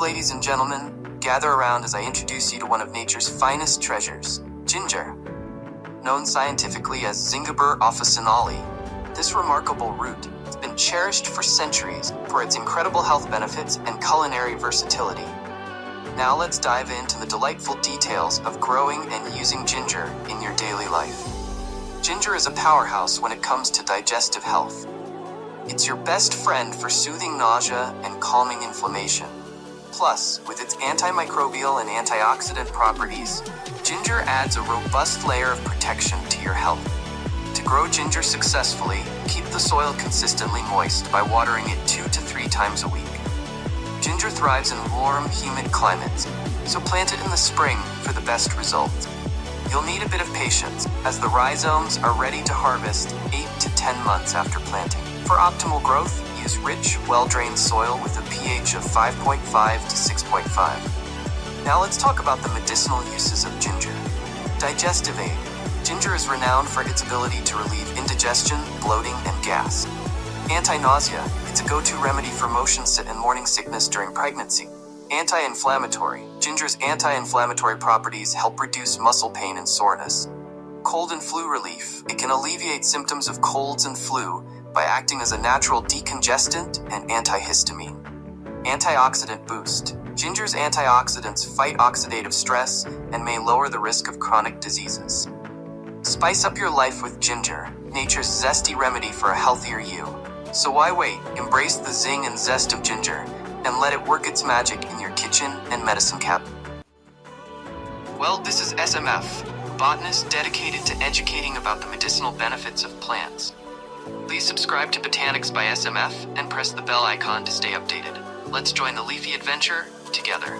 ladies and gentlemen, gather around as I introduce you to one of nature's finest treasures, ginger. Known scientifically as Zingiber officinale, this remarkable root has been cherished for centuries for its incredible health benefits and culinary versatility. Now let's dive into the delightful details of growing and using ginger in your daily life. Ginger is a powerhouse when it comes to digestive health. It's your best friend for soothing nausea and calming inflammation. Plus, with its antimicrobial and antioxidant properties, ginger adds a robust layer of protection to your health. To grow ginger successfully, keep the soil consistently moist by watering it 2 to 3 times a week. Ginger thrives in warm, humid climates, so plant it in the spring for the best results. You'll need a bit of patience, as the rhizomes are ready to harvest 8 to 10 months after planting. For optimal growth, use rich, well-drained soil with a pH of 5.5 to 6.5. Now let's talk about the medicinal uses of ginger. Digestive aid. Ginger is renowned for its ability to relieve indigestion, bloating, and gas. Anti-nausea. It's a go-to remedy for motion and morning sickness during pregnancy. Anti-inflammatory. Ginger's anti-inflammatory properties help reduce muscle pain and soreness. Cold and flu relief. It can alleviate symptoms of colds and flu by acting as a natural decongestant and antihistamine. Antioxidant boost. Ginger's antioxidants fight oxidative stress and may lower the risk of chronic diseases. Spice up your life with ginger, nature's zesty remedy for a healthier you. So why wait? Embrace the zing and zest of ginger and let it work its magic in your kitchen and medicine cabinet. Well, this is SMF, a botanist dedicated to educating about the medicinal benefits of plants. Please subscribe to Botanics by SMF and press the bell icon to stay updated. Let's join the leafy adventure together.